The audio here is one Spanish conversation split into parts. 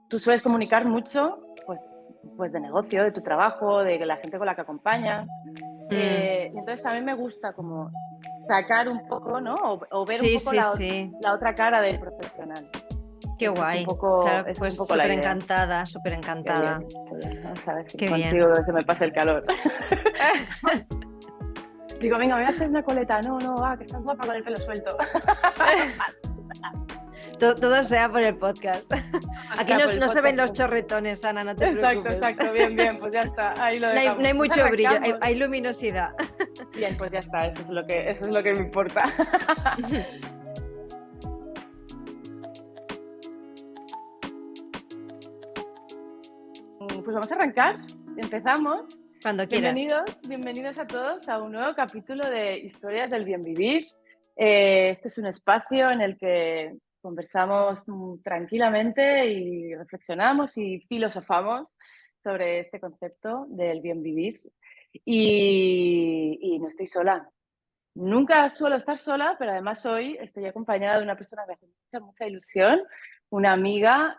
tú sueles comunicar mucho, pues de negocio, de tu trabajo, de la gente con la que acompañas. Mm. Y entonces también me gusta como sacar un poco, ¿no? O ver un Sí, poco sí, sí. la otra cara del profesional. Qué guay. Claro, Esa es un pues poco la súper idea. encantada, súper Qué bien, encantada. qué bien. Vamos a ver si Qué consigo bien. que se me pase el calor. Digo, venga, voy a hacer una coleta. No, no, va, que estás guapa con el pelo suelto. Todo sea por el podcast. O Aquí sea, no, por el no se ven podcast. los chorretones, Ana, no te Exacto, preocupes. exacto. Bien, bien, pues ya está. Ahí lo No dejamos. hay Pues mucho brillo, arrancamos. hay luminosidad. Bien, pues ya está. Eso es lo que me importa. Pues vamos a arrancar. Empezamos. Cuando quieras. Bienvenidos a todos a un nuevo capítulo de Historias del Bien Vivir. Este es un espacio en el que conversamos tranquilamente y reflexionamos y filosofamos sobre este concepto del bien vivir. Y no estoy sola. Nunca suelo estar sola, pero además hoy estoy acompañada de una persona que me hace mucha, mucha ilusión, una amiga,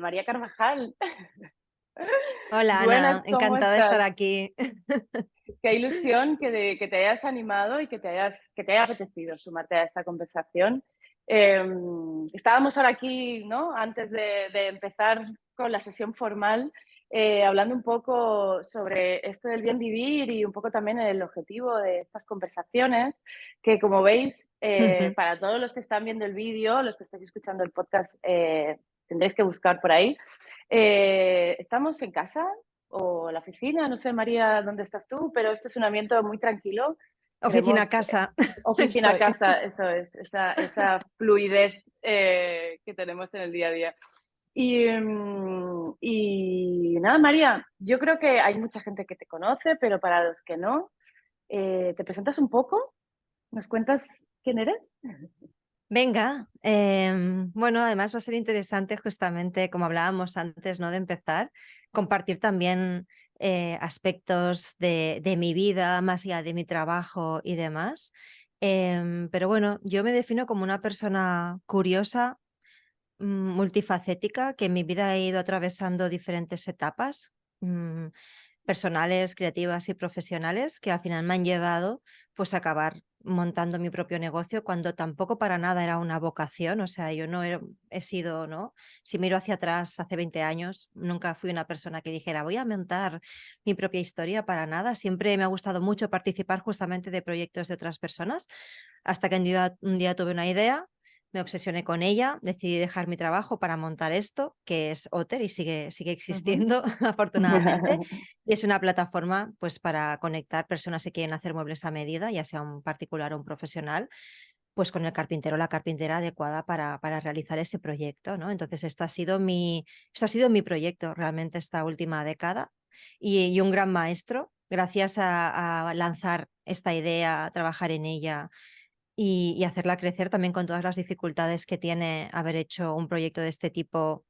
María Carvajal. Hola, Ana, Buenas, ¿cómo encantada de estar estás? aquí. Qué ilusión que te hayas animado y que te haya apetecido sumarte a esta conversación. Estábamos ahora aquí, ¿no? Antes de empezar con la sesión formal, hablando un poco sobre esto del bien vivir y un poco también el objetivo de estas conversaciones, que como veis, para todos los que están viendo el vídeo, los que estáis escuchando el podcast, tendréis que buscar por ahí. Estamos en casa, o la oficina, no sé, María, dónde estás tú, pero esto es un ambiente muy tranquilo. Oficina, Queremos casa, oficina, estoy. casa, eso es, esa fluidez que tenemos en el día a día. Y nada, María, yo creo que hay mucha gente que te conoce, pero para los que no, ¿te presentas un poco? ¿Nos cuentas quién eres? Venga, bueno, además va a ser interesante justamente, como hablábamos antes, ¿no? De empezar, compartir también aspectos de mi vida, más allá de mi trabajo y demás. Pero bueno, yo me defino como una persona curiosa, multifacética, que en mi vida he ido atravesando diferentes etapas. Personales, creativas y profesionales que al final me han llevado pues a acabar montando mi propio negocio cuando tampoco para nada era una vocación, o sea, yo no he sido, ¿no? Si miro hacia atrás hace 20 años, nunca fui una persona que dijera voy a montar mi propia historia para nada, siempre me ha gustado mucho participar justamente de proyectos de otras personas, hasta que un día tuve una idea, me obsesioné con ella, decidí dejar mi trabajo para montar esto, que es Otter y sigue Ujú. existiendo afortunadamente. Y es una plataforma pues para conectar personas que quieren hacer muebles a medida, ya sea un particular o un profesional, pues con el carpintero o la carpintera adecuada para realizar ese proyecto, ¿no? Entonces esto ha sido mi proyecto realmente esta última década y un gran maestro, gracias a lanzar esta idea, a trabajar en ella y hacerla crecer también con todas las dificultades que tiene haber hecho un proyecto de este tipo,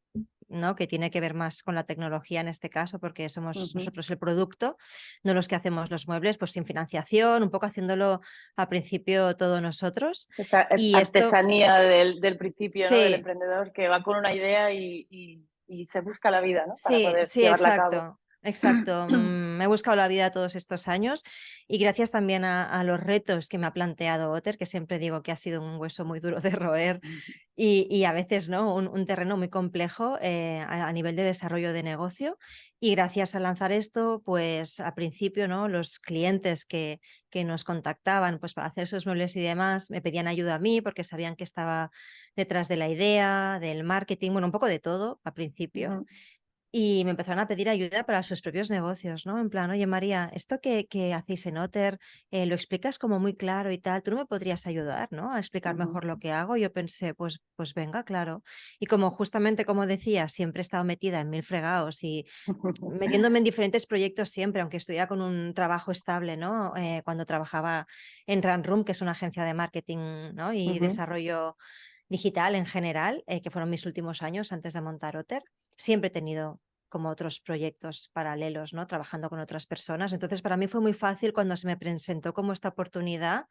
¿no? Que tiene que ver más con la tecnología en este caso, porque somos Ujú. nosotros el producto, no los que hacemos los muebles, pues sin financiación, un poco haciéndolo al principio todo nosotros. Esa Y esto, artesanía del principio, ¿no? Del sí, emprendedor que va con una idea y se busca la vida, ¿no? Para sí, poder sí, llevarla a cabo. exacto. Exacto, me he buscado la vida todos estos años y gracias también a los retos que me ha planteado Otter, que siempre digo que ha sido un hueso muy duro de roer y a veces ¿no? Un terreno muy complejo a nivel de desarrollo de negocio. Y gracias a lanzar esto, pues al principio ¿no? Los clientes que nos contactaban pues, para hacer sus muebles y demás me pedían ayuda a mí porque sabían que estaba detrás de la idea, del marketing, bueno, un poco de todo al principio. Ujú, Y me empezaron a pedir ayuda para sus propios negocios, ¿no? En plan, oye María, esto que hacéis en Otter, lo explicas como muy claro y tal, ¿tú no me podrías ayudar, ¿no? A explicar ujú. mejor lo que hago. Yo pensé, pues venga, claro. Y como justamente como decía, siempre he estado metida en mil fregados y metiéndome en diferentes proyectos siempre, aunque estuviera con un trabajo estable, ¿no? Cuando trabajaba en Runroom, que es una agencia de marketing, ¿no? Y Ujú. desarrollo digital en general, que fueron mis últimos años antes de montar Otter, siempre he tenido como otros proyectos paralelos, ¿no? Trabajando con otras personas. Entonces, para mí fue muy fácil cuando se me presentó como esta oportunidad,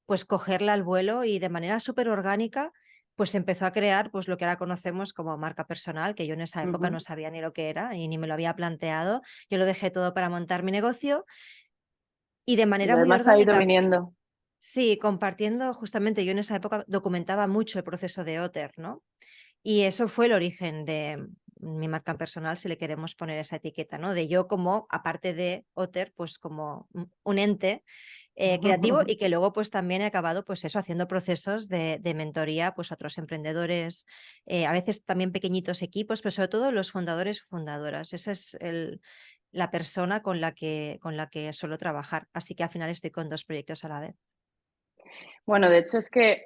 pues cogerla al vuelo y de manera súper orgánica pues empezó a crear pues lo que ahora conocemos como marca personal, que yo en esa época no Ujú. sabía ni lo que era y ni me lo había planteado. Yo lo dejé todo para montar mi negocio y de Y manera lo muy demás ha ido orgánica, viniendo. sí, compartiendo justamente, yo en esa época documentaba mucho el proceso de Otter, ¿no? Y eso fue el origen de mi marca personal, si le queremos poner esa etiqueta, ¿no? De yo como, aparte de Otter, pues como un ente creativo y que luego pues también he acabado pues eso, haciendo procesos de mentoría pues a otros emprendedores, a veces también pequeñitos equipos, pero sobre todo los fundadores o fundadoras. Esa es la persona con la que suelo trabajar. Así que al final estoy con dos proyectos a la vez. Bueno, de hecho es que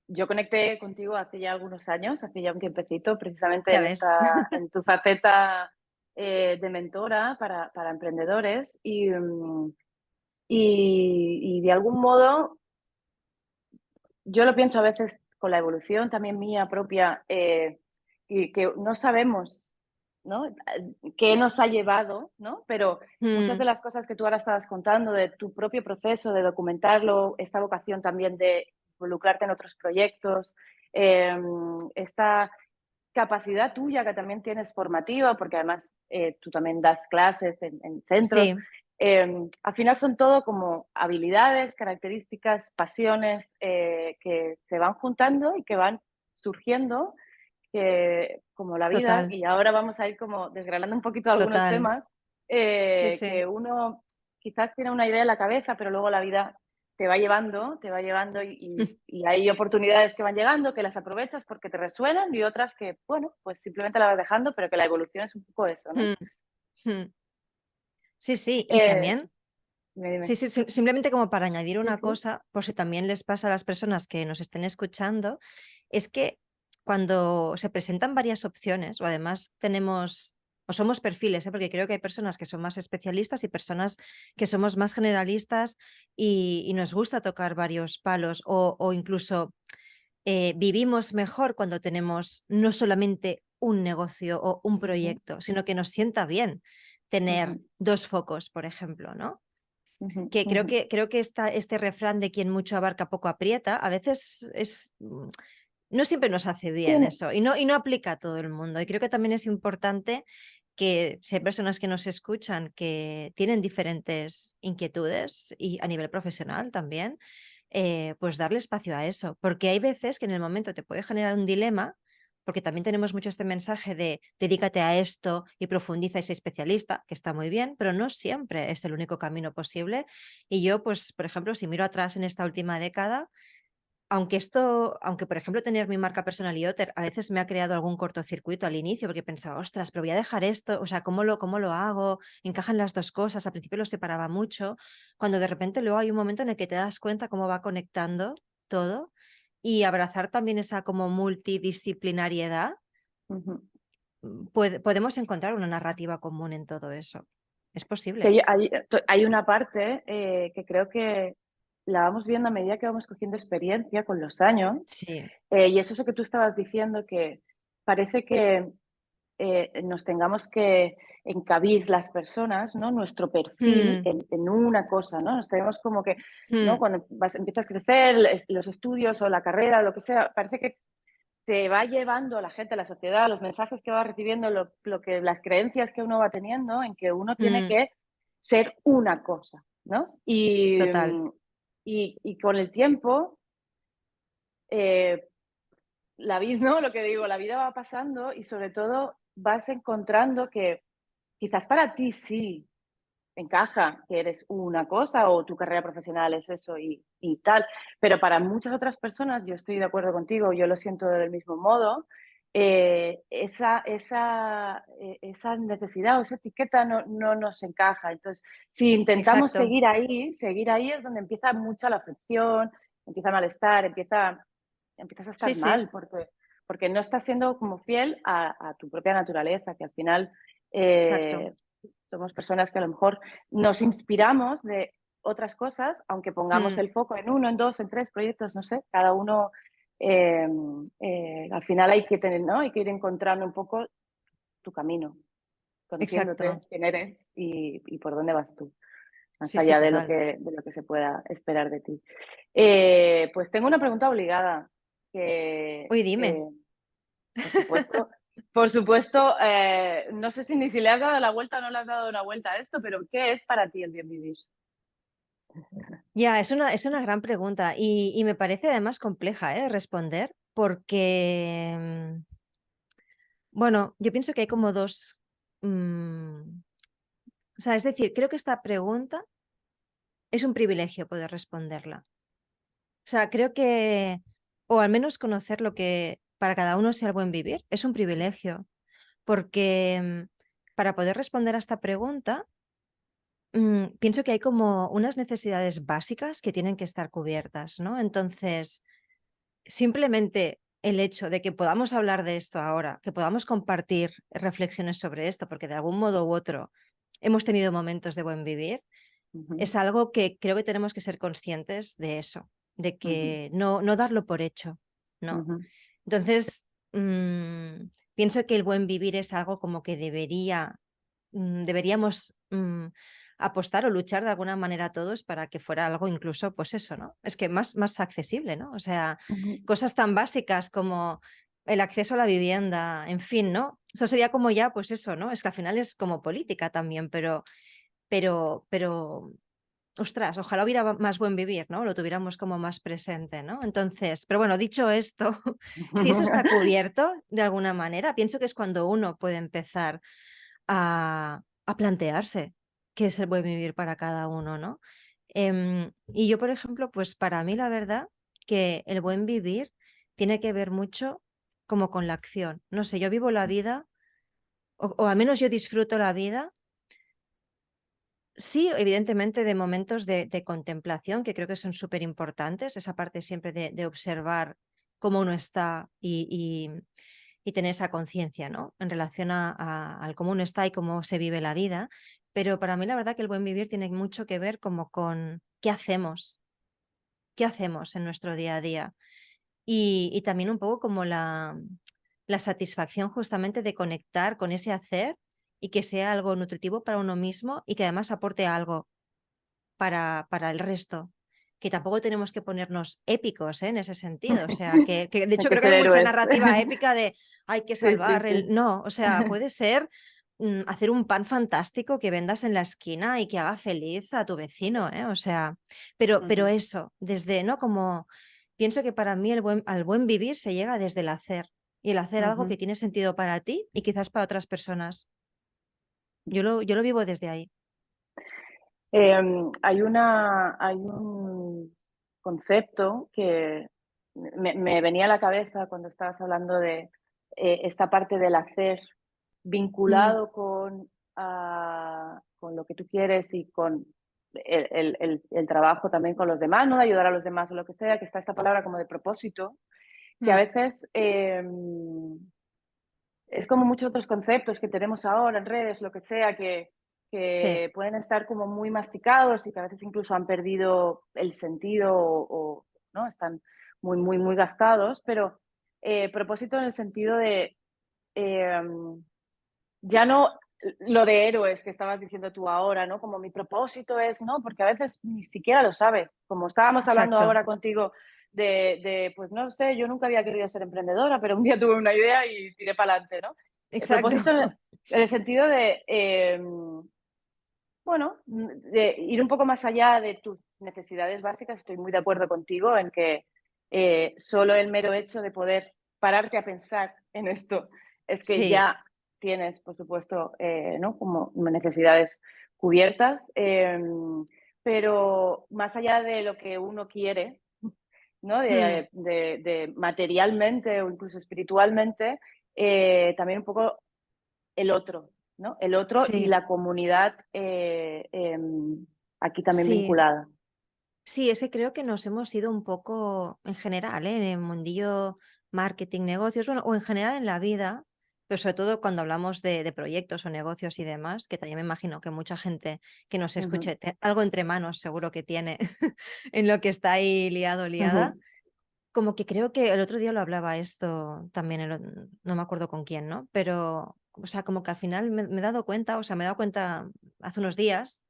yo conecté contigo hace ya algunos años, hace ya un tiempecito, precisamente Ya ves. en tu faceta de mentora para emprendedores y de algún modo yo lo pienso a veces con la evolución también mía propia, y que no sabemos, ¿no? Qué nos ha llevado, ¿no? Pero muchas de Mm, las cosas que tú ahora estabas contando de tu propio proceso, de documentarlo, esta vocación también de involucrarte en otros proyectos, esta capacidad tuya que también tienes formativa, porque además tú también das clases en centros. sí, Al final son todo como habilidades, características, pasiones que se van juntando y que van surgiendo, que, como la vida, total, y ahora vamos a ir como desgranando un poquito algunos total. temas, Sí, sí. que uno quizás tiene una idea en la cabeza, pero luego la vida te va llevando y hay oportunidades que van llegando, que las aprovechas porque te resuenan y otras que, bueno, pues simplemente la vas dejando, pero que la evolución es un poco eso, ¿no? Mm, mm. Sí, sí, y Eh, también, dime, sí, dime. sí, simplemente como para añadir Sí, una sí. cosa, por si también les pasa a las personas que nos estén escuchando, es que cuando se presentan varias opciones, o además tenemos, o somos perfiles, porque creo que hay personas que son más especialistas y personas que somos más generalistas y nos gusta tocar varios palos, o incluso vivimos mejor cuando tenemos no solamente un negocio o un Ujú, proyecto, sino que nos sienta bien tener ujú, dos focos, por ejemplo, ¿no? ujú, Que ujú. creo que este refrán de quien mucho abarca poco aprieta, a veces no siempre nos hace bien Tiene, eso y no aplica a todo el mundo. Y creo que también es importante que si hay personas que nos escuchan que tienen diferentes inquietudes y a nivel profesional también, pues darle espacio a eso, porque hay veces que en el momento te puede generar un dilema, porque también tenemos mucho este mensaje de dedícate a esto y profundiza y sé especialista, que está muy bien, pero no siempre es el único camino posible. Y yo, pues, por ejemplo, si miro atrás en esta última década, aunque por ejemplo tener mi marca personal y Otter a veces me ha creado algún cortocircuito al inicio porque pensaba, ostras, pero voy a dejar esto, o sea, cómo lo hago? ¿Encajan las dos cosas? Al principio lo separaba mucho, cuando de repente luego hay un momento en el que te das cuenta cómo va conectando todo y abrazar también esa como multidisciplinariedad, ujú. podemos encontrar una narrativa común en todo eso. Es Que posible. hay una parte que creo que la vamos viendo a medida que vamos cogiendo experiencia con los años, Sí. y es eso que tú estabas diciendo, que parece que nos tengamos que encabir las personas, ¿no? Nuestro perfil Mm, en una cosa, ¿no? Nos tenemos como que, ¿no? mm, Cuando empiezas a crecer, los estudios o la carrera, lo que sea, parece que te va llevando la gente, la sociedad, los mensajes que va recibiendo, las creencias que uno va teniendo, en que uno tiene mm, que ser una cosa, ¿no? total. Y con el tiempo, eh, la vida, ¿no? Lo que digo, la vida va pasando y sobre todo vas encontrando que quizás para ti sí encaja que eres una cosa o tu carrera profesional es eso y tal, pero para muchas otras personas, yo estoy de acuerdo contigo, yo lo siento del mismo modo, esa necesidad o esa etiqueta no nos encaja. Entonces, si intentamos Exacto. seguir ahí es donde empieza mucha la fricción, empieza a malestar, empiezas a Sí, estar sí, mal porque no estás siendo como fiel a tu propia naturaleza, que al final exacto. somos personas que a lo mejor nos inspiramos de otras cosas, aunque pongamos Mm, el foco en uno, en dos, en tres proyectos, no sé, cada uno, eh, al final hay que tener, ¿no? Hay que ir encontrando un poco tu camino, conociéndote exacto. quién eres y por dónde vas tú, más Sí, sí, allá total. de lo que se pueda esperar de ti. Pues tengo una pregunta obligada. que, Uy, dime. por supuesto, por supuesto, no sé si ni si le has dado la vuelta o no le has dado una vuelta a esto, pero ¿qué es para ti el bien vivir? Ya, es una gran pregunta y me parece además compleja, responder porque, bueno, yo pienso que hay como dos, o sea, es decir, creo que esta pregunta es un privilegio poder responderla. O sea, creo que, o al menos conocer lo que para cada uno sea el buen vivir, es un privilegio, porque para poder responder a esta pregunta, pienso que hay como unas necesidades básicas que tienen que estar cubiertas, ¿no? Entonces, simplemente el hecho de que podamos hablar de esto ahora, que podamos compartir reflexiones sobre esto, porque de algún modo u otro hemos tenido momentos de buen vivir, Ujú, es algo que creo que tenemos que ser conscientes de eso, de ujú, que no darlo por hecho, ¿no? ujú, Entonces, pienso que el buen vivir es algo como que deberíamos apostar o luchar de alguna manera todos para que fuera algo incluso, pues eso, ¿no? Es que más accesible, ¿no? O sea, ujú, cosas tan básicas como el acceso a la vivienda, en fin, ¿no? Eso sería como ya, pues eso, ¿no? Es que al final es como política también, pero ostras, ojalá hubiera más buen vivir, ¿no? Lo tuviéramos como más presente, ¿no? Entonces, pero bueno, dicho esto, si eso está cubierto de alguna manera, pienso que es cuando uno puede empezar a plantearse qué es el buen vivir para cada uno, ¿no? Y yo, por ejemplo, pues para mí la verdad que el buen vivir tiene que ver mucho como con la acción. No sé, yo vivo la vida, o al menos yo disfruto la vida. Sí, evidentemente de momentos de contemplación que creo que son súper importantes, esa parte siempre de observar cómo uno está y tener esa conciencia, ¿no? En relación al cómo uno está y cómo se vive la vida. Pero para mí la verdad que el buen vivir tiene mucho que ver como con qué hacemos en nuestro día a día. Y también un poco como la satisfacción justamente de conectar con ese hacer y que sea algo nutritivo para uno mismo y que además aporte algo para el resto. Que tampoco tenemos que ponernos épicos, en ese sentido. O sea, que de Hay hecho que creo que ser hay mucha héroes. narrativa épica de hay que Sí, sí, salvar el. sí. No, o sea, puede ser hacer un pan fantástico que vendas en la esquina y que haga feliz a tu vecino, ¿eh? O sea, pero Ujú, eso, desde, ¿no? Como pienso que para mí al buen vivir se llega desde el hacer. Y el hacer algo ujú. que tiene sentido para ti y quizás para otras personas. Yo lo vivo desde ahí. Hay un concepto que me venía a la cabeza cuando estabas hablando de esta parte del hacer Mm, vinculado con lo que tú quieres y con el trabajo también con los demás, ¿no? De ayudar a los demás o lo que sea, que está esta palabra como de propósito, que a mm, veces es como muchos otros conceptos que tenemos ahora en redes, lo que sea, sí. que pueden estar como muy masticados y que a veces incluso han perdido el sentido ¿no? Están muy, muy, muy gastados, pero propósito en el sentido de eh, ya no lo de héroes que estabas diciendo tú ahora, ¿no? Como mi propósito es, ¿no? Porque a veces ni siquiera lo sabes. Como estábamos hablando Exacto, ahora contigo pues no sé, yo nunca había querido ser emprendedora, pero un día tuve una idea y tiré para adelante, ¿no? El exacto. propósito en el sentido de, bueno, de ir un poco más allá de tus necesidades básicas. Estoy muy de acuerdo contigo en que solo el mero hecho de poder pararte a pensar en esto es que Sí, ya tienes, por supuesto, ¿no? Como necesidades cubiertas, pero más allá de lo que uno quiere, ¿no? mm, De materialmente o incluso espiritualmente, también un poco el otro, ¿no? El otro y sí, la comunidad aquí también sí, vinculada. sí, ese creo que nos hemos ido un poco en general, en el mundillo marketing, negocios, bueno, o en general en la vida, pero sobre todo cuando hablamos de proyectos o negocios y demás, que también me imagino que mucha gente que nos Ujú, escuche, algo entre manos seguro que tiene en lo que está ahí liado, liada. ujú, Como que creo que el otro día lo hablaba esto también, no me acuerdo con quién, ¿no? Pero, o sea, como que al final me he dado cuenta, o sea, me he dado cuenta hace unos días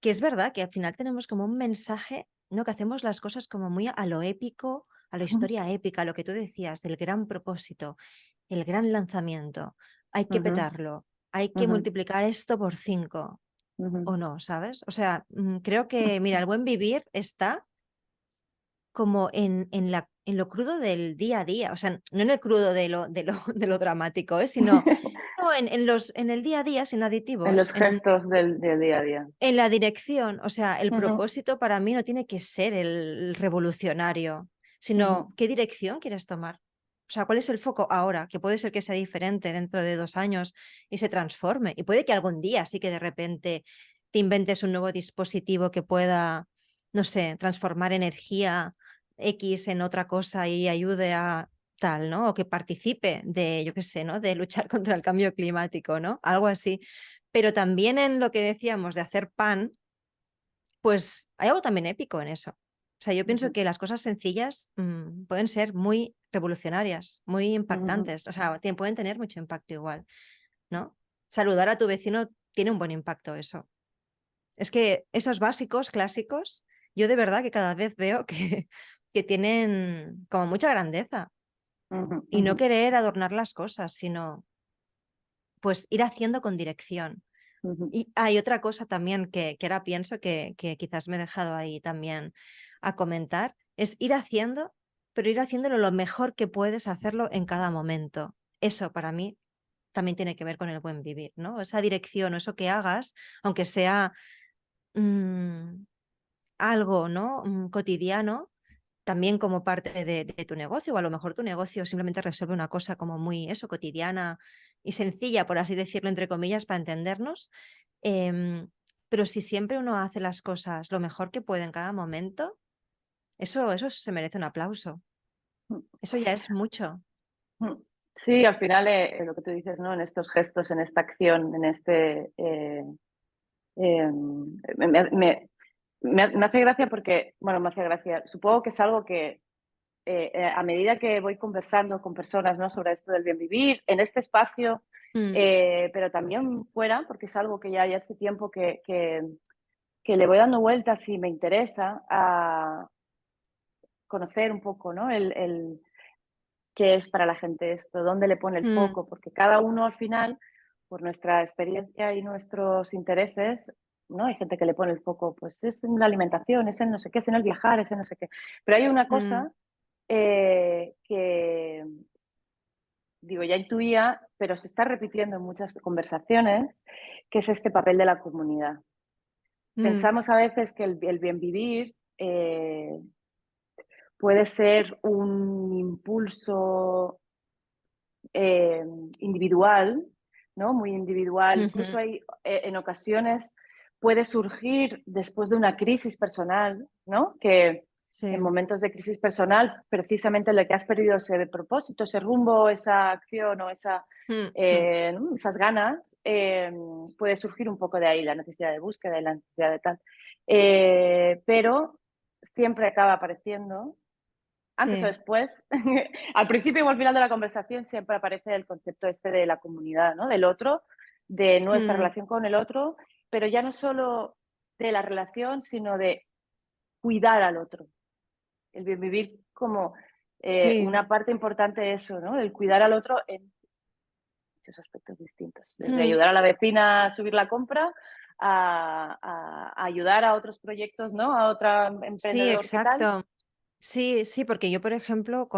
que es verdad que al final tenemos como un mensaje, ¿no? Que hacemos las cosas como muy a lo épico, a la historia épica, lo que tú decías, del gran propósito, el gran lanzamiento. Hay que Ujú, petarlo, hay que ujú, multiplicar esto por 5 ujú, o no, ¿sabes? O sea, creo que, mira, el buen vivir está como en lo crudo del día a día, o sea, no en el crudo de lo dramático, sino no, en el día a día, sin En aditivos, los gestos del día a día. en la dirección. O sea, el Ujú, propósito para mí no tiene que ser el revolucionario, ujú, sino qué dirección quieres tomar. O sea, ¿cuál es el foco ahora? Que puede ser que sea diferente dentro de 2 años y se transforme. Y puede que algún día sí que de repente te inventes un nuevo dispositivo que pueda, no sé, transformar energía X en otra cosa y ayude a tal, ¿no? O que participe de, yo qué sé, ¿no? De luchar contra el cambio climático, ¿no? Algo así. Pero también en lo que decíamos de hacer pan, pues hay algo también épico en eso. O sea, yo pienso ujú, que las cosas sencillas pueden ser muy revolucionarias, muy ujú, impactantes. O sea, pueden tener mucho impacto igual, ¿no? Saludar a tu vecino tiene un buen impacto eso. Es que esos básicos, clásicos, yo de verdad que cada vez veo que tienen como mucha grandeza. ujú, Y ujú, no querer adornar las cosas, sino pues ir haciendo con dirección. ujú, Y hay otra cosa también que ahora pienso que quizás me he dejado ahí también a comentar, es ir haciendo, pero ir haciéndolo lo mejor que puedes hacerlo en cada momento. Eso para mí también tiene que ver con el buen vivir, ¿no? Esa dirección o eso que hagas, aunque sea mm, algo, ¿no? Cotidiano, también como parte de tu negocio, o a lo mejor tu negocio simplemente resuelve una cosa como muy eso, cotidiana y sencilla, por así decirlo, entre comillas, para entendernos. Em, pero si siempre uno hace las cosas lo mejor que puede en cada momento, eso se merece un aplauso. Eso ya es mucho. ujú. Sí, al final lo que tú dices, ¿no? En estos gestos, en esta acción, en este... eh, me, me- me- me hace gracia porque, bueno, me hace gracia. Supongo que es algo que a medida que voy conversando con personas, ¿no? Sobre esto del bien vivir, en este espacio, Mm, pero también fuera, porque es algo que ya hace tiempo que le voy dando vueltas y me interesa a conocer un poco, ¿no? Qué es para la gente esto, dónde le pone el mm, foco, porque cada uno al final, por nuestra experiencia y nuestros intereses, ¿no? Hay gente que le pone el foco, pues es en la alimentación, es en no sé qué, es en el viajar, es en no sé qué. Pero hay una mm, cosa que, digo, ya intuía, pero se está repitiendo en muchas conversaciones, que es este papel de la comunidad. mm, Pensamos a veces que el bien vivir puede ser un impulso eh, individual, ¿no? Muy individual. Incluso ujú. hay, en ocasiones puede surgir después de una crisis personal, ¿no? Que en Sí. momentos de crisis personal, precisamente lo que has perdido ese propósito, ese rumbo, esa acción o Mm, mm. ¿no? Esas ganas, puede surgir un poco de ahí la necesidad de búsqueda y la necesidad de tal. Pero siempre acaba apareciendo antes o Sí. después, al principio o al final de la conversación siempre aparece el concepto este de la comunidad, ¿no? Del otro, de nuestra Mm, relación con el otro, pero ya no solo de la relación, sino de cuidar al otro. El bien vivir como sí. una parte importante de eso, ¿no? El cuidar al otro en muchos aspectos distintos. Desde Mm, ayudar a la vecina a subir la compra a ayudar a otros proyectos, ¿no? A otro sí, emprendedor que tal. exacto. Sí, sí, porque yo, por ejemplo,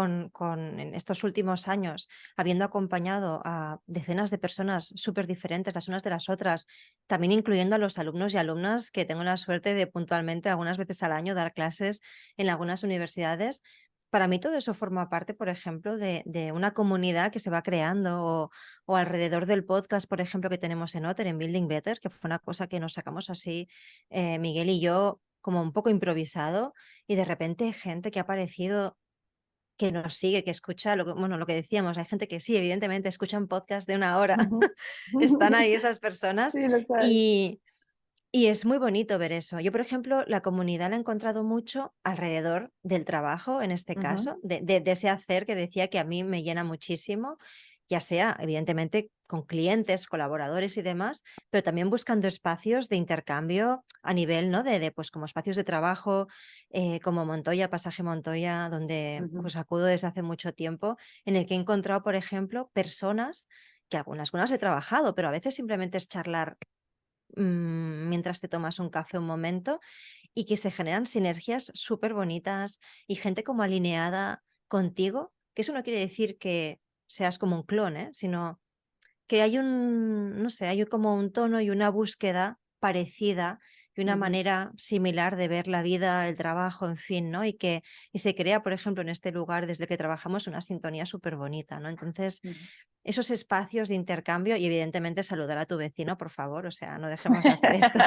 en estos últimos años, habiendo acompañado a decenas de personas súper diferentes las unas de las otras, también incluyendo a los alumnos y alumnas que tengo la suerte de puntualmente algunas veces al año dar clases en algunas universidades, para mí todo eso forma parte, por ejemplo, de una comunidad que se va creando o alrededor del podcast, por ejemplo, que tenemos en Otter, en Building Better, que fue una cosa que nos sacamos así, Miguel y yo, como un poco improvisado y de repente gente que ha aparecido, que nos sigue, que escucha bueno, lo que decíamos, hay gente que sí, evidentemente escuchan podcast de 1 hora, están ahí esas personas Sí, los hay. y, y es muy bonito ver eso. Yo, por ejemplo, la comunidad la he encontrado mucho alrededor del trabajo, en este Ujú, caso, de ese hacer que decía que a mí me llena muchísimo. ya sea evidentemente con clientes, colaboradores y demás, pero también buscando espacios de intercambio a nivel, ¿no? Pues como espacios de trabajo, como Montoya, Pasaje Montoya, donde Ujú, pues acudo desde hace mucho tiempo, en el que he encontrado, por ejemplo, personas que algunas he trabajado, pero a veces simplemente es charlar mientras te tomas un café un momento y que se generan sinergias súper bonitas y gente como alineada contigo, que eso no quiere decir que seas como un clon, ¿eh? Sino que hay no sé, hay como un tono y una búsqueda parecida y una ujú, manera similar de ver la vida, el trabajo, en fin, ¿no? Y se crea, por ejemplo, en este lugar desde que trabajamos una sintonía súper bonita, ¿no? Entonces, ujú. esos espacios de intercambio y evidentemente saludar a tu vecino, por favor, o sea, no dejemos de hacer esto.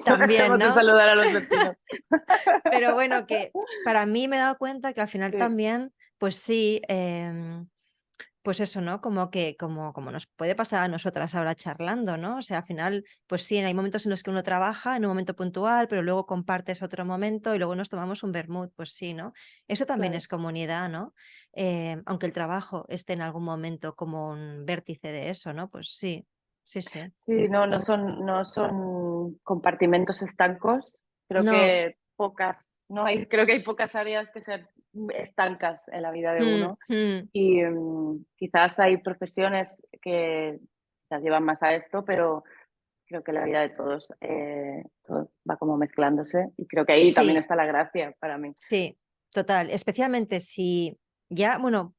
No También, dejemos de ¿no? saludar a los vecinos. Pero bueno, que para mí me he dado cuenta que al final Sí, también, pues sí, pues eso, ¿no? Como nos puede pasar a nosotras ahora charlando, ¿no? O sea, al final, pues sí, hay momentos en los que uno trabaja en un momento puntual, pero luego compartes otro momento y luego nos tomamos un vermut, pues sí, ¿no? Eso también claro. es comunidad, ¿no? Aunque el trabajo esté en algún momento como un vértice de eso, ¿no? Pues sí, sí, sí. Sí, no, no son compartimentos estancos. Creo No. que creo que hay pocas áreas que sean estancas en la vida de Mm, uno. mm, Y quizás hay profesiones que las llevan más a esto, pero creo que la vida de todos todo va como mezclándose. Y creo que ahí también sí. está la gracia para mí. Sí, total. Especialmente si ya, bueno,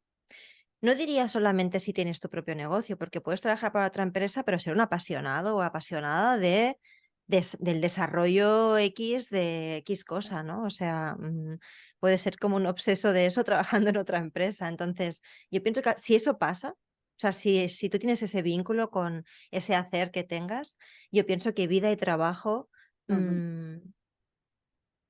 no diría solamente si tienes tu propio negocio, porque puedes trabajar para otra empresa, pero ser un apasionado o apasionada del desarrollo X de X cosa, ¿no? O sea, puede ser como un obseso de eso trabajando en otra empresa. Entonces, yo pienso que si eso pasa, o sea, si tú tienes ese vínculo con ese hacer que tengas, yo pienso que vida y trabajo Ujú, mm,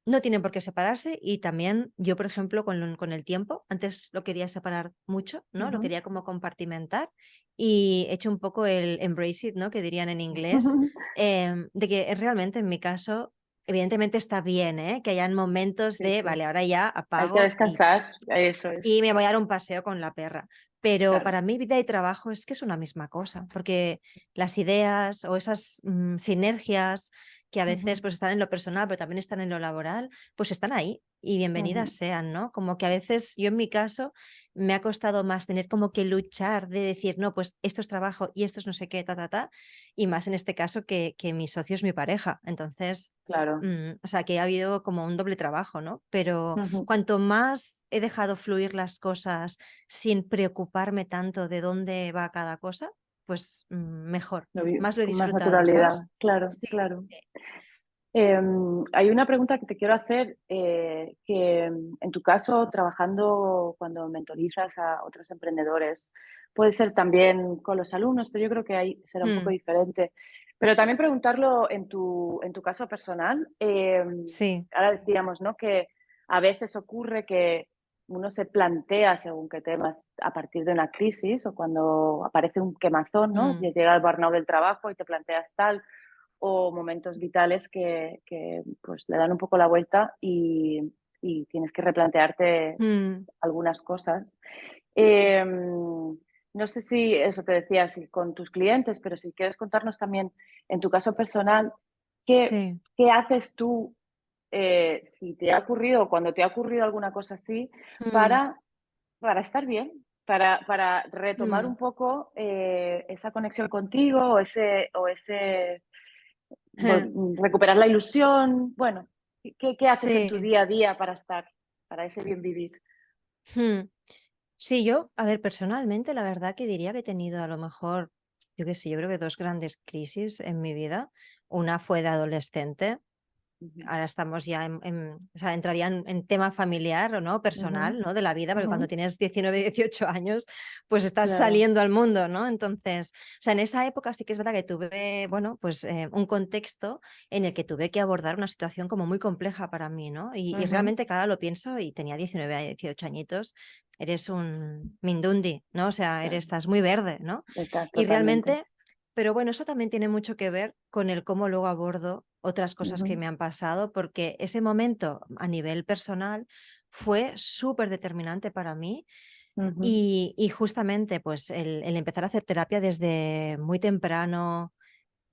no tienen por qué separarse y también yo, por ejemplo, con el tiempo, antes lo quería separar mucho, ¿no? Lo ujú. quería como compartimentar y he hecho un poco el embrace it, ¿no? Que dirían en inglés, de que realmente en mi caso, evidentemente está bien, ¿eh? Que hayan momentos Sí, de, sí. vale, ahora ya Hay que apago descansar, eso y es, me voy a dar un paseo con la perra. Pero claro. para mí vida y trabajo es que es una misma cosa, porque las ideas o esas sinergias que a veces Ujú, pues están en lo personal, pero también están en lo laboral, pues están ahí y bienvenidas ujú. sean, ¿no? Como que a veces yo en mi caso me ha costado más tener como que luchar de decir, no, pues esto es trabajo y esto es no sé qué, ta, ta, ta, y más en este caso que mi socio es mi pareja. Entonces, Claro. o sea, que ha habido como un doble trabajo, ¿no? Pero Ujú. cuanto más he dejado fluir las cosas sin preocuparme tanto de dónde va cada cosa, pues mejor, más lo he Con más disfrutado, naturalidad, ¿sabes? claro, Sí, claro. sí. Hay una pregunta que te quiero hacer, que en tu caso, trabajando cuando mentorizas a otros emprendedores, puede ser también con los alumnos, pero yo creo que ahí será un poco Mm, diferente. Pero también preguntarlo en tu caso personal. sí, Ahora digamos, ¿no? Que a veces ocurre que uno se plantea según qué temas a partir de una crisis o cuando aparece un quemazón, ¿no? mm, Y llega el burnout del trabajo y te planteas tal o momentos vitales pues, le dan un poco la vuelta y tienes que replantearte mm, algunas cosas. Eh, no sé si eso te decía, si con tus clientes, pero si quieres contarnos también en tu caso personal, sí. qué haces tú si te ha ocurrido o cuando te ha ocurrido alguna cosa así Mm, para, para estar bien, para retomar mm, un poco esa conexión contigo o ese eh, recuperar la ilusión. Bueno, ¿qué haces en tu sí. día a día para estar, para ese bien vivir? mm. Sí, yo, a ver, personalmente, la verdad que diría que he tenido a lo mejor, yo qué sé, yo creo que dos grandes crisis en mi vida. Una fue de adolescente. Ujú, Ahora estamos ya o sea, entraría en tema familiar o no, ujú, personal, ¿no? De la vida, porque ujú, cuando tienes 19 18 años, pues estás claro. saliendo al mundo, ¿no? Entonces, o sea, en esa época sí que es verdad que tuve, bueno, pues un contexto en el que tuve que abordar una situación como muy compleja para mí, ¿no? Y Ujú, realmente cada lo pienso y tenía 19 a 18 añitos, eres un mindundi, ¿no? O sea, estás muy verde, ¿no? está Y totalmente. realmente pero bueno, eso también tiene mucho que ver con el cómo luego abordo otras cosas que Ujú, me han pasado, porque ese momento a nivel personal fue súper determinante para mí. Ujú, Y justamente pues el empezar a hacer terapia desde muy temprano,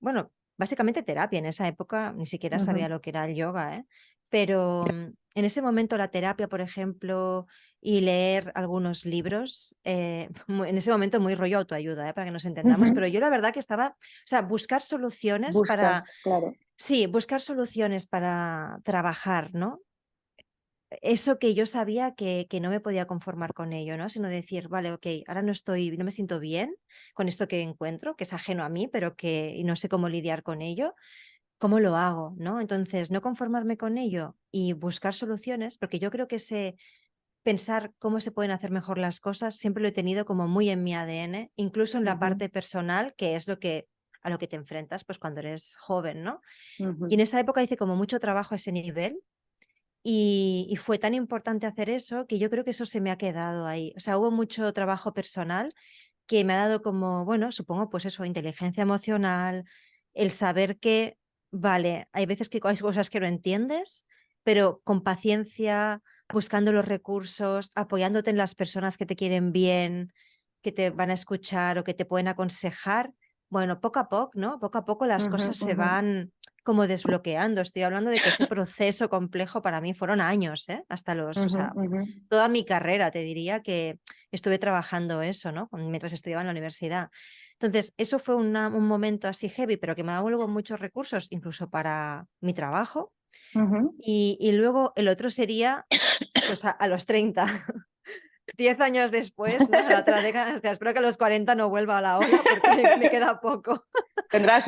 bueno, básicamente terapia, en esa época ni siquiera ujú, sabía lo que era el yoga, ¿eh? Pero en ese momento la terapia, por ejemplo, y leer algunos libros, en ese momento muy rollo autoayuda, ¿eh? Para que nos entendamos, ujú. pero yo la verdad que estaba, o sea, buscar soluciones para, Buscas, claro. sí, buscar soluciones para trabajar, ¿no? Eso que yo sabía que no me podía conformar con ello, ¿no? Sino decir, vale, ok, ahora no me siento bien con esto que encuentro, que es ajeno a mí, pero que y no sé cómo lidiar con ello. ¿Cómo lo hago? ¿No? Entonces, no conformarme con ello y buscar soluciones, porque yo creo que ese pensar cómo se pueden hacer mejor las cosas siempre lo he tenido como muy en mi ADN, incluso en la Ujú, parte personal, que es a lo que te enfrentas pues cuando eres joven, ¿no? Y ujú, en esa época hice como mucho trabajo a ese nivel y fue tan importante hacer eso que yo creo que eso se me ha quedado ahí. O sea, hubo mucho trabajo personal que me ha dado como, bueno, supongo pues eso, inteligencia emocional, el saber que, vale, hay veces que hay cosas que no entiendes, pero con paciencia, buscando los recursos, apoyándote en las personas que te quieren bien, que te van a escuchar o que te pueden aconsejar. Bueno, poco a poco, ¿no? Poco a poco las ujú, cosas se ujú, van como desbloqueando. Estoy hablando de que ese proceso complejo para mí fueron años, ¿eh? Hasta o ujú, sea, ujú, toda mi carrera, te diría que estuve trabajando eso, ¿no? Mientras estudiaba en la universidad. Entonces, eso fue un momento así heavy, pero que me ha dado luego muchos recursos, incluso para mi trabajo. ujú. Y luego el otro sería, pues a los 30, 10 años después, ¿no? A la otra década, hostia, espero que a los 40 no vuelva a la ola porque me queda poco.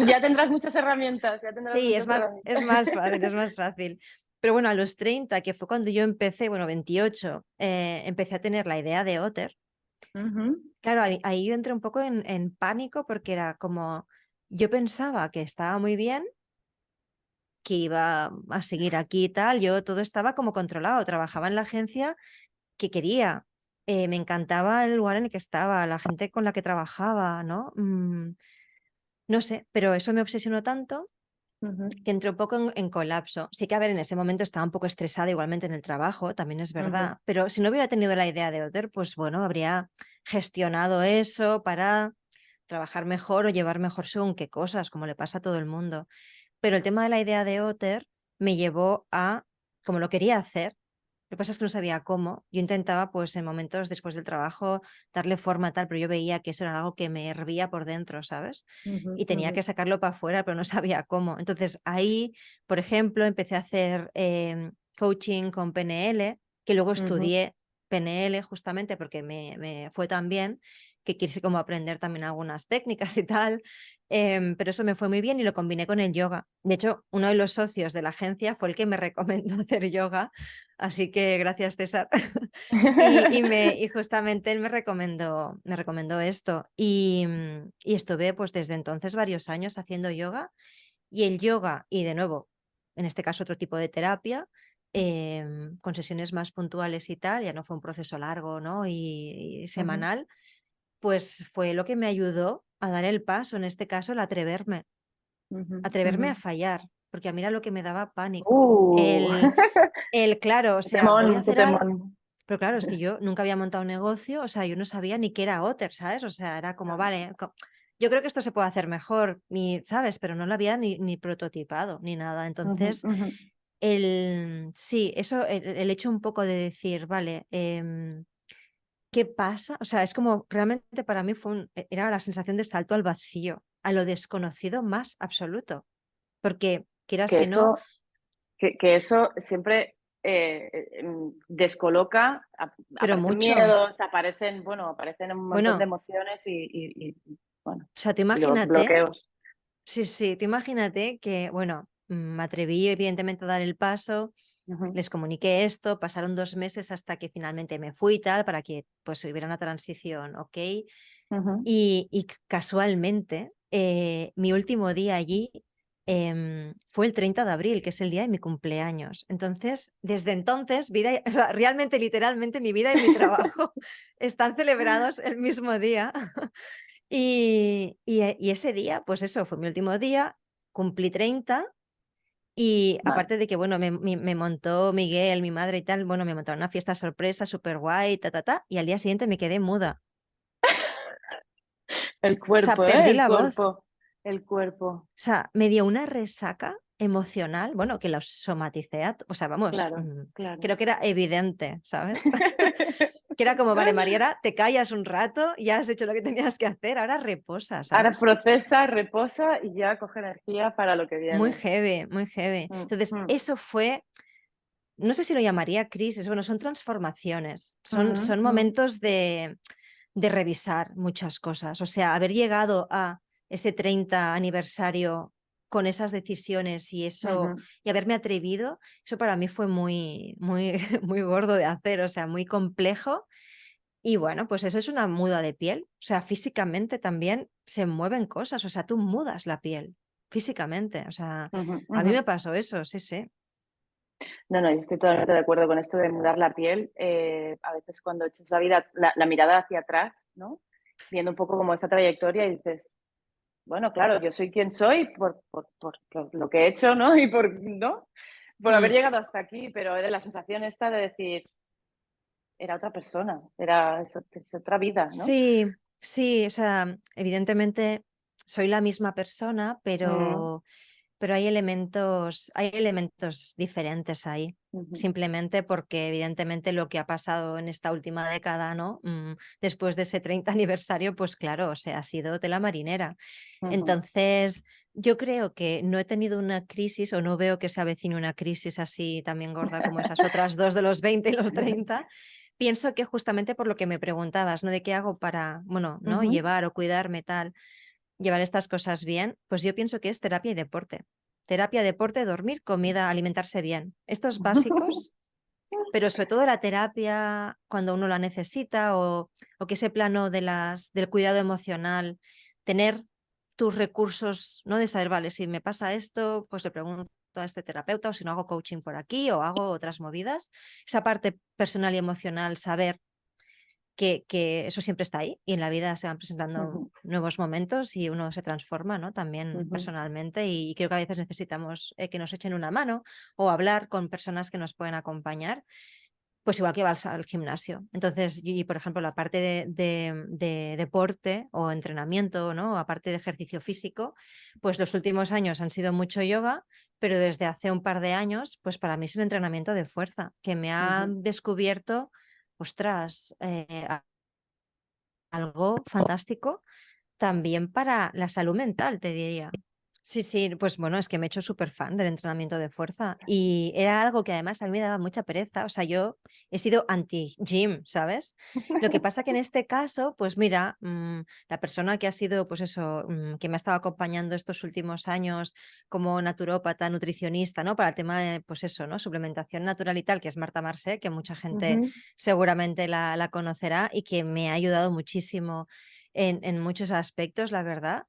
Ya tendrás muchas herramientas, ya tendrás Sí, muchas es herramientas. más fácil, es más fácil. Pero bueno, a los 30, que fue cuando yo empecé, bueno, 28, empecé a tener la idea de Otter. Ujú, Claro, ahí yo entré un poco en pánico porque era como, yo pensaba que estaba muy bien, que iba a seguir aquí y tal, yo todo estaba como controlado, trabajaba en la agencia que quería, me encantaba el lugar en el que estaba, la gente con la que trabajaba, ¿no? No sé, pero eso me obsesionó tanto ujú, que entré un poco en colapso. Sí que, a ver, en ese momento estaba un poco estresada igualmente en el trabajo, también es ujú, verdad, pero si no hubiera tenido la idea de Otter, pues bueno, habría gestionado eso para trabajar mejor o llevar mejor según qué cosas, como le pasa a todo el mundo. Pero el tema de la idea de Otter me llevó a, como lo quería hacer, lo que pasa es que no sabía cómo. Yo intentaba, pues, en momentos después del trabajo, darle forma tal, pero yo veía que eso era algo que me hervía por dentro, ¿sabes? ujú, Y tenía ujú, que sacarlo para afuera, pero no sabía cómo. Entonces ahí, por ejemplo, empecé a hacer coaching con PNL, que luego ujú, estudié PNL justamente porque me fue tan bien que quise como aprender también algunas técnicas y tal. Pero eso me fue muy bien y lo combiné con el yoga. De hecho, uno de los socios de la agencia fue el que me recomendó hacer yoga. Así que gracias, César. Y justamente él me recomendó esto. Y estuve pues desde entonces varios años haciendo yoga. Y el yoga, y de nuevo, en este caso otro tipo de terapia, con sesiones más puntuales y tal, ya no fue un proceso largo, ¿no? Y ujú, semanal, pues fue lo que me ayudó a dar el paso, en este caso el ujú, atreverme ujú. a fallar, porque a mí era lo que me daba pánico. Uh, Claro, o qué sea, voy a temón, qué hacer algo. temón. Pero claro, es que yo nunca había montado un negocio, o sea, yo no sabía ni qué era Otter, ¿sabes? O sea, era como, Ah, vale, yo creo que esto se puede hacer mejor, ¿sabes? Pero no lo había ni prototipado ni nada. ujú, Entonces, ujú. sí, eso, el hecho un poco de decir, vale, ¿qué pasa? O sea, es como realmente para mí era la sensación de salto al vacío, a lo desconocido más absoluto, porque quieras Que que no, eso, que eso siempre descoloca, pero aparecen mucho. miedos, aparecen, bueno, aparecen un montón de Bueno, emociones bueno, o sea, tú y imagínate. bloqueos. Sí, sí, tú imagínate que, bueno, me atreví evidentemente a dar el paso, Ujú, les comuniqué esto, pasaron 2 meses hasta que finalmente me fui y tal, para que pues hubiera una transición, ¿ok? ujú. Y casualmente, mi último día allí fue el 30 de abril, que es el día de mi cumpleaños. Entonces, desde entonces, o sea, realmente, literalmente, mi vida y mi trabajo están celebrados el mismo día. Y ese día, pues eso, fue mi último día, cumplí 30 Y Vale. aparte de que, bueno, me montó Miguel, mi madre y tal, bueno, me montaron una fiesta sorpresa súper guay, y al día siguiente me quedé muda. El O sea, cuerpo, ¿eh? perdí El la voz. cuerpo. El cuerpo. O sea, me dio una resaca emocional, bueno, que lo somaticé, o sea, vamos, Claro, claro. creo que era evidente, ¿sabes? Que era como, vale, Mariana, te callas un rato, ya has hecho lo que tenías que hacer, ahora reposa, Ahora ¿sabes? procesa, reposa y ya coge energía para lo que Muy viene. heavy, muy heavy. Mm, Entonces, mm, eso fue, no sé si lo llamaría crisis, bueno, son transformaciones, mm, son mm, momentos de revisar muchas cosas. O sea, haber llegado a ese 30 aniversario con esas decisiones y eso, ujú. y haberme atrevido, eso para mí fue muy, muy, muy gordo de hacer, o sea, muy complejo. Y bueno, pues eso es una muda de piel. O sea, físicamente también se mueven cosas. O sea, tú mudas la piel físicamente. O sea, Ujú, a mí ujú. me pasó eso, sí, sí. No, no, yo estoy totalmente de acuerdo con esto de mudar la piel. A veces cuando echas la mirada hacia atrás, ¿no? Viendo un poco como esta trayectoria y dices, bueno, claro, yo soy quien soy por lo que he hecho, ¿no? Y ¿no? Por haber Mm. llegado hasta aquí, pero de la sensación esta de decir, era otra persona, es otra vida, ¿no? Sí, sí, o sea, evidentemente soy la misma persona, Mm, pero hay elementos diferentes ahí. ujú, Simplemente porque evidentemente lo que ha pasado en esta última década, ¿no? Después de ese 30 aniversario, pues claro, o sea, ha sido tela marinera. ujú. Entonces, yo creo que no he tenido una crisis o no veo que se avecine una crisis así también gorda como esas otras dos de los 20 y los 30. Pienso que justamente por lo que me preguntabas, ¿no? De qué hago para, bueno, ¿no? Ujú. Llevar o cuidarme tal, llevar estas cosas bien, pues yo pienso que es terapia y deporte. Terapia, deporte, dormir, comida, alimentarse bien. Estos básicos, pero sobre todo la terapia cuando uno la necesita o que ese plano del cuidado emocional, tener tus recursos, ¿no? De saber, vale, si me pasa esto, pues le pregunto a este terapeuta o si no hago coaching por aquí o hago otras movidas. Esa parte personal y emocional, saber que eso siempre está ahí y en la vida se van presentando Ujú, nuevos momentos y uno se transforma, ¿no? También ujú. personalmente y creo que a veces necesitamos que nos echen una mano o hablar con personas que nos pueden acompañar, pues igual que vas al gimnasio. Entonces, y por ejemplo, la parte de deporte o entrenamiento, ¿no? Aparte de ejercicio físico, pues los últimos años han sido mucho yoga, pero desde hace un par de años, pues para mí es el entrenamiento de fuerza, que me ha Ujú. descubierto, ostras, algo fantástico también para la salud mental, te diría. Sí, sí, pues bueno, es que me he hecho súper fan del entrenamiento de fuerza y era algo que además a mí me daba mucha pereza, o sea, yo he sido anti-gym, ¿sabes? Lo que pasa que en este caso, pues mira, la persona que ha sido, pues eso, que me ha estado acompañando estos últimos años como naturópata, nutricionista, ¿no? Para el tema de, pues eso, ¿no? Suplementación natural y tal, que es Marta Marcé, que mucha gente Ujú. seguramente la conocerá y que me ha ayudado muchísimo en muchos aspectos, la verdad.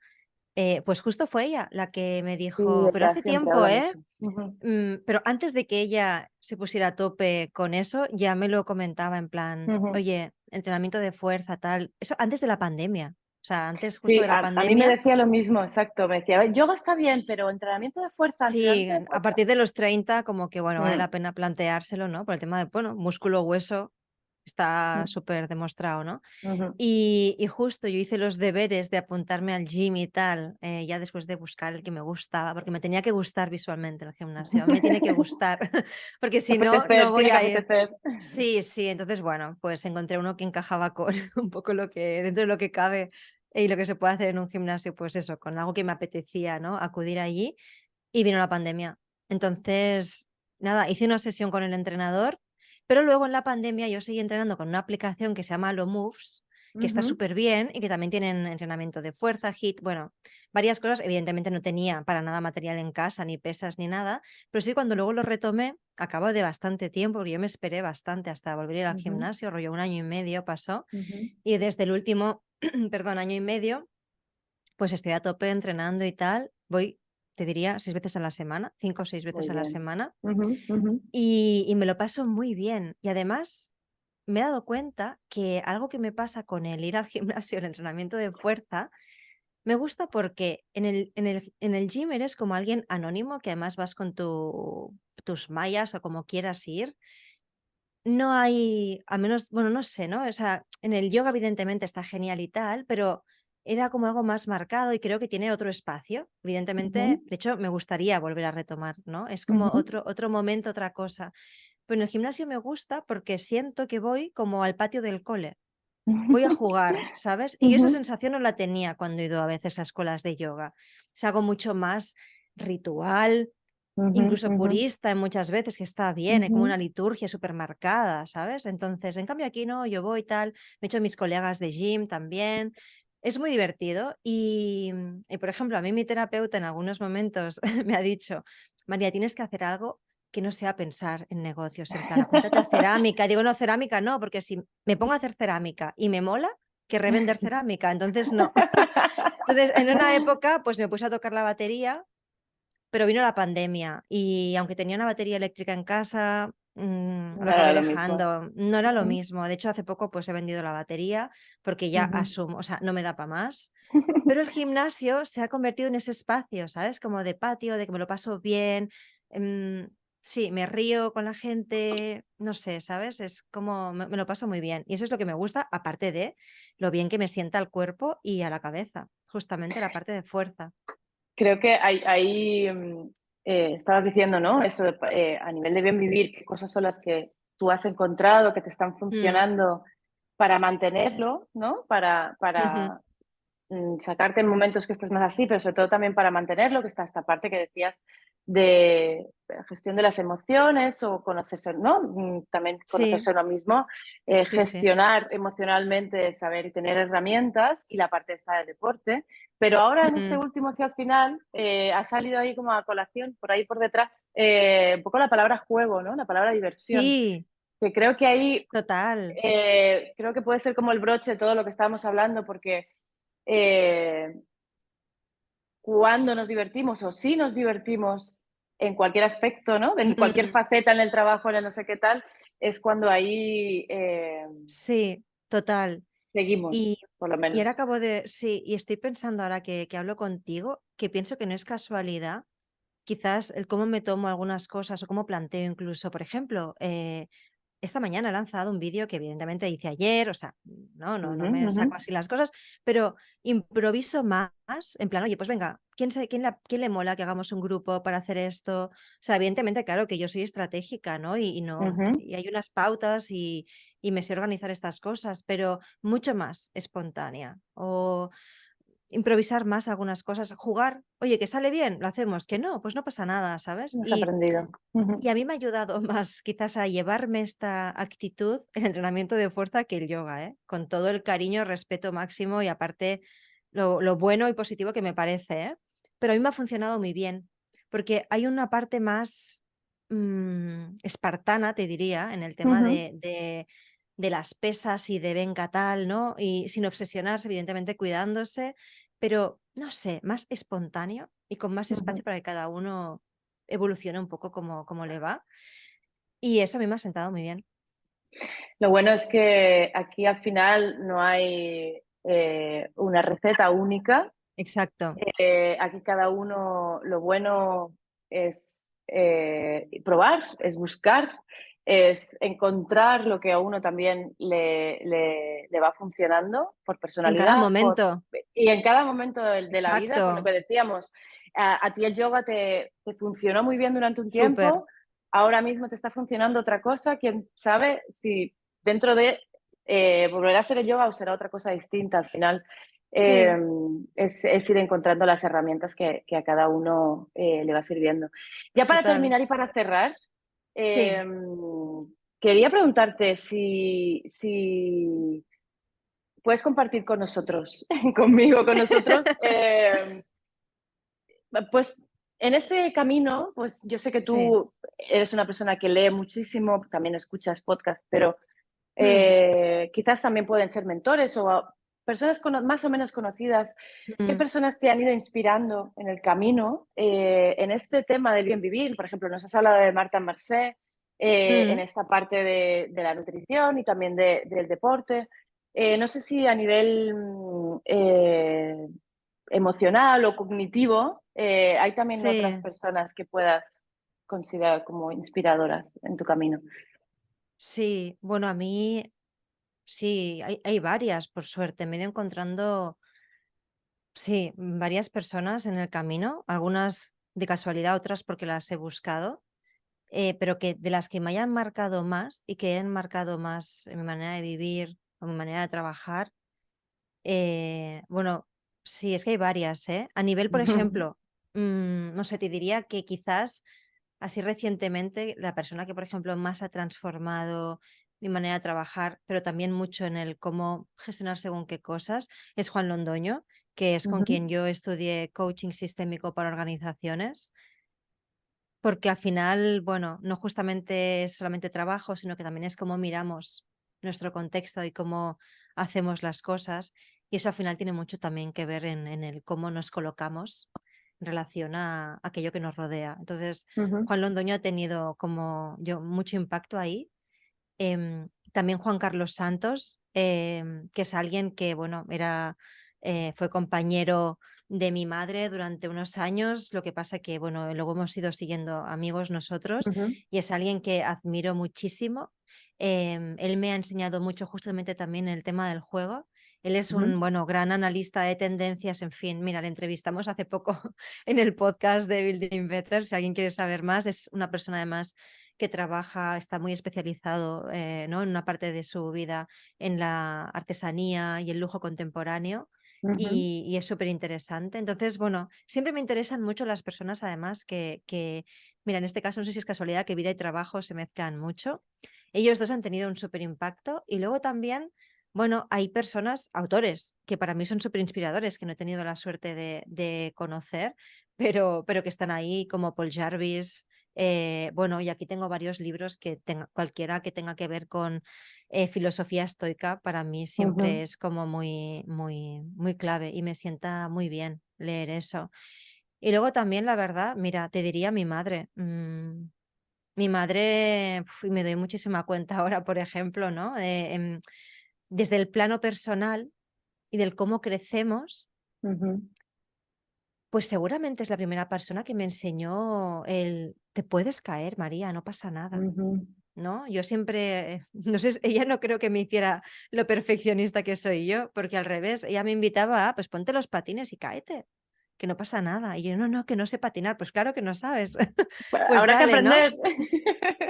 Pues justo fue ella la que me Sí, dijo, pero ella hace siempre tiempo, habla ¿eh? mucho. Ujú. Pero antes de que ella se pusiera a tope con eso, ya me lo comentaba en plan, Ujú. oye, entrenamiento de fuerza, tal. Eso antes de la pandemia. O sea, antes justo Sí, de la a mí me pandemia. decía lo mismo, exacto. Me decía, yoga está bien, pero entrenamiento de fuerza, Sí, entrenamiento de a fuerza. partir de los 30 como que, bueno, vale Mm, la pena planteárselo, ¿no? Por el tema de, bueno, músculo, hueso, está mm, súper demostrado, ¿no? ujú. Y justo yo hice los deberes de apuntarme al gym y tal, ya después de buscar el que me gustaba, porque me tenía que gustar visualmente el gimnasio, me tiene que gustar, porque si no, no Apetecer, voy tiene que a ir. apetecer. Sí, sí, entonces bueno, pues encontré uno que encajaba con un poco lo que, dentro de lo que cabe y lo que se puede hacer en un gimnasio, pues eso, con algo que me apetecía, ¿no? Acudir allí y vino la pandemia. Entonces, nada, hice una sesión con el entrenador, pero luego en la pandemia yo seguí entrenando con una aplicación que se llama Lo Moves, que está Ujú, súper bien y que también tienen entrenamiento de fuerza, hit, bueno, varias cosas. Evidentemente no tenía para nada material en casa, ni pesas, ni nada, pero sí cuando luego lo retomé, a cabo de bastante tiempo, porque yo me esperé bastante hasta volver a ir al ujú, gimnasio, rollo un año y medio pasó, ujú. y desde el último, perdón, año y medio pues estoy a tope entrenando y tal. Voy, te diría, 6 veces a la semana, 5 o 6 Muy veces a la bien. semana. Ujú, ujú, Y me lo paso muy bien. Y además me he dado cuenta que algo que me pasa con el ir al gimnasio, el entrenamiento de fuerza, Me gusta porque en el gym eres como alguien anónimo, que además vas con tus mallas o como quieras ir. No hay, a menos, bueno, no sé, ¿no? O sea, en el yoga evidentemente está genial y tal, pero era como algo más marcado y creo que tiene otro espacio. Evidentemente, Ujú, de hecho, me gustaría volver a retomar, ¿no? Es como ujú. otro momento, otra cosa. Pero en el gimnasio me gusta porque siento que voy como al patio del cole. Voy a jugar, ¿sabes? Y yo esa Ujú, sensación no la tenía cuando he ido a veces a escuelas de yoga. Es algo mucho más ritual, ujú, incluso ujú, purista en muchas veces, que está bien, hay como una ujú. liturgia súper marcada, ¿sabes? Entonces, en cambio aquí no, yo voy tal, me he hecho mis colegas de gym también. Es muy divertido y, por ejemplo, a mí mi terapeuta en algunos momentos me ha dicho, María, tienes que hacer algo que no sea pensar en negocios, en plan, apúntate a cerámica. Digo, no, cerámica no, porque si me pongo a hacer cerámica y me mola, querré vender cerámica, entonces no. Entonces, en una época, pues me puse a tocar la batería, pero vino la pandemia y aunque tenía una batería eléctrica en casa, lo No era acabé lo mismo. dejando. No era lo Ujú, mismo. De hecho, hace poco pues he vendido la batería porque ya ujú. asumo, o sea, no me da para más. Pero el gimnasio se ha convertido en ese espacio, ¿sabes? Como de patio, de que me lo paso bien. em, sí, me río con la gente, no sé, ¿sabes? Es como me lo paso muy bien. Y eso es lo que me gusta, aparte de lo bien que me sienta al cuerpo y a la cabeza, justamente la parte de fuerza. Creo que estabas diciendo, ¿no? Eso a nivel de bien vivir, qué cosas son las que tú has encontrado que te están Mm, funcionando para mantenerlo, ¿no? ujú. Sacarte en momentos que estés más así, pero sobre todo también para mantenerlo, que está esta parte que decías de gestión de las emociones o conocerse, ¿no? También Sí, conocerse a uno mismo, sí, sí. gestionar emocionalmente, saber y tener herramientas y la parte esta del deporte. Pero ahora en este Mm, último hacia el final ha salido ahí como a colación, por ahí por detrás, un poco la palabra juego, ¿no? La palabra diversión, sí, que creo que ahí total. creo que puede ser como el broche de todo lo que estábamos hablando, porque eh, cuando nos divertimos o si nos divertimos en cualquier aspecto, ¿no? En cualquier Mm, faceta, en el trabajo, en el no sé qué tal, es cuando ahí sí, total. Y, seguimos, por lo y ahora menos. acabo de, sí, y estoy pensando ahora que hablo contigo, que pienso que no es casualidad, quizás el cómo me tomo algunas cosas o cómo planteo incluso, por ejemplo, esta mañana he lanzado un vídeo que evidentemente hice ayer, o sea, no Ujú, me ujú, saco así las cosas, pero improviso más, en plan, oye, pues venga, ¿quién le mola que hagamos un grupo para hacer esto? O sea, evidentemente, claro que yo soy estratégica, ¿no? Y no, ujú, y hay unas pautas y me sé organizar estas cosas, pero mucho más espontánea. O improvisar más algunas cosas, jugar, oye, que sale bien, lo hacemos, que no, pues no pasa nada, ¿sabes? has aprendido. Y Ujú, a mí me ha ayudado más quizás a llevarme esta actitud el entrenamiento de fuerza que el yoga, ¿eh? Con todo el cariño, respeto máximo y aparte lo bueno y positivo que me parece, ¿eh? Pero a mí me ha funcionado muy bien, porque hay una parte más espartana, te diría, en el tema ujú, de las pesas y de venga tal, ¿no? Y sin obsesionarse, evidentemente cuidándose, pero no sé, más espontáneo y con más ujú. espacio para que cada uno evolucione un poco como le va. Y eso a mí me ha sentado muy bien. Lo bueno es que aquí al final no hay una receta única. Exacto. Aquí cada uno, lo bueno es probar, es buscar, es encontrar lo que a uno también le va funcionando por En cada personalidad momento. y en cada momento de la vida, por lo Exacto. que decíamos, a ti el yoga te funcionó muy bien durante un Súper. tiempo, ahora mismo te está funcionando otra cosa, quién sabe si dentro de volverá a ser el yoga o será otra cosa distinta al final. Eh, Sí, es ir encontrando las herramientas que a cada uno le va sirviendo. Ya para total. terminar y para cerrar, Sí. eh, quería preguntarte si puedes compartir con nosotros, conmigo, con nosotros, pues en este camino, pues yo sé que Sí. tú eres una persona que lee muchísimo, también escuchas podcasts, pero Mm, quizás también pueden ser mentores o personas más o menos conocidas. ¿Qué mm, personas te han ido inspirando en el camino en este tema del bien vivir? Por ejemplo, nos has hablado de Marta Marcé en mm. esta parte de la nutrición y también del deporte. No sé si a nivel emocional o cognitivo, hay también otras Sí, personas que puedas considerar como inspiradoras en tu camino. sí. Bueno, a mí sí, hay varias, por suerte. Me he ido encontrando, sí, varias personas en el camino, algunas de casualidad, otras porque las he buscado, pero que de las que me hayan marcado más y que hayan marcado más en mi manera de vivir o mi manera de trabajar. Bueno, sí, es que hay varias, ¿eh? A nivel, por ejemplo, no sé, te diría que quizás así recientemente la persona que, por ejemplo, más ha transformado mi manera de trabajar, pero también mucho en el cómo gestionar según qué cosas, es Juan Londoño, que es con Ujú, quien yo estudié coaching sistémico para organizaciones. Porque al final, bueno, no justamente es solamente trabajo, sino que también es cómo miramos nuestro contexto y cómo hacemos las cosas. Y eso al final tiene mucho también que ver en el cómo nos colocamos en relación a aquello que nos rodea. Entonces, ujú, Juan Londoño ha tenido como yo mucho impacto ahí. También Juan Carlos Santos, que es alguien que, bueno, fue compañero de mi madre durante unos años, lo que pasa que, bueno, luego hemos ido siguiendo amigos nosotros ujú, y es alguien que admiro muchísimo. Él me ha enseñado mucho justamente también el tema del juego. Él es ujú, un, bueno, gran analista de tendencias, en fin, mira, le entrevistamos hace poco en el podcast de Building Better, si alguien quiere saber más, es una persona además que trabaja, está muy especializado, ¿no? En una parte de su vida en la artesanía y el lujo contemporáneo. ujú, Y es súper interesante. Entonces, bueno, siempre me interesan mucho las personas, además, mira, en este caso no sé si es casualidad que vida y trabajo se mezclan mucho. Ellos dos han tenido un súper impacto y luego también, bueno, hay personas, autores, que para mí son súper inspiradores, que no he tenido la suerte de conocer, pero que están ahí, como Paul Jarvis. Bueno, y aquí tengo varios libros que cualquiera que tenga que ver con filosofía estoica, para mí ujú. siempre es como muy, muy, muy clave y me sienta muy bien leer eso. Y luego también, la verdad, mira, te diría mi madre. Mi madre, y me doy muchísima cuenta ahora, por ejemplo, ¿no? Desde el plano personal y del cómo crecemos, Ujú, pues seguramente es la primera persona que me enseñó te puedes caer, María, no pasa nada. ujú. ¿No? Yo siempre, no sé, ella no creo que me hiciera lo perfeccionista que soy yo, porque al revés, ella me invitaba a, pues ponte los patines y cáete, que no pasa nada. Y yo, no, no, que no sé patinar, pues claro que no sabes, pues Habrá que dale, ¿no? aprender.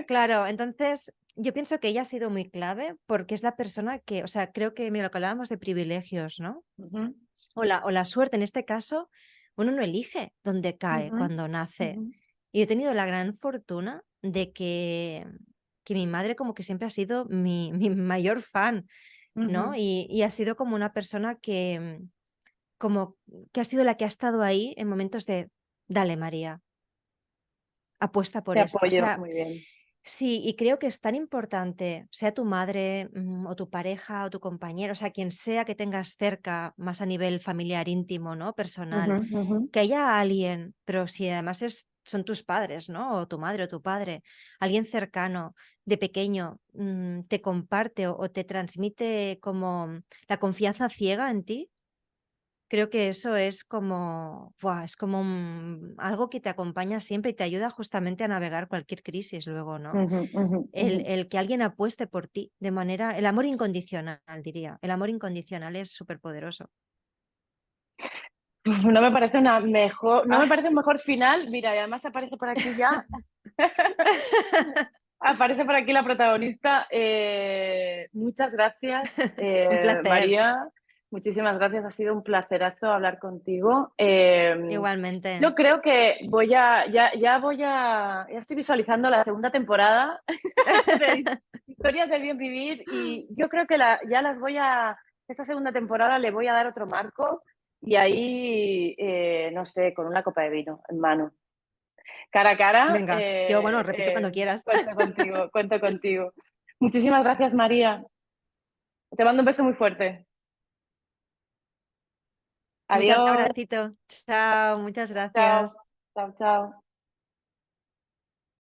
Claro, entonces yo pienso que ella ha sido muy clave porque es la persona que, o sea, creo que, mira, lo que hablábamos de privilegios, ¿no? Ujú, O la suerte, en este caso, uno no elige dónde cae ujú, cuando nace. ujú, Y he tenido la gran fortuna de que mi madre como que siempre ha sido mi mayor fan, ¿no? ujú. Y ha sido como una persona como que ha sido la que ha estado ahí en momentos de, dale María, apuesta por Te esto. O apoyo, sea, muy bien. sí, y creo que es tan importante, sea tu madre, o tu pareja o tu compañero, o sea, quien sea que tengas cerca, más a nivel familiar, íntimo, ¿no? Ujú, Personal, ujú. que haya alguien, pero si además son tus padres, ¿no? O tu madre o tu padre, alguien cercano, de pequeño, te comparte o te transmite como la confianza ciega en ti. Creo que eso es como, ¡buah! Es como algo que te acompaña siempre y te ayuda justamente a navegar cualquier crisis luego, ¿no? Ujú, ujú, El, ujú. el que alguien apueste por ti de manera, el amor incondicional, diría. El amor incondicional es súper poderoso. No me parece no me Ah. parece un mejor final. Mira, y además aparece por aquí ya, aparece por aquí la protagonista. Muchas gracias, Un placer, María. Muchísimas gracias. Ha sido un placerazo hablar contigo. igualmente. Yo creo que ya estoy visualizando la segunda temporada de Historias del Bien Vivir y yo creo que esta segunda temporada le voy a dar otro marco y ahí, no sé, con una copa de vino en mano. Cara a cara, Venga, yo, bueno, repite cuando quieras. cuento contigo, cuento contigo. Muchísimas gracias, María. Te mando un beso muy fuerte. Muchas Adiós. abracitos. Chao, muchas Chao, gracias. chao, chao.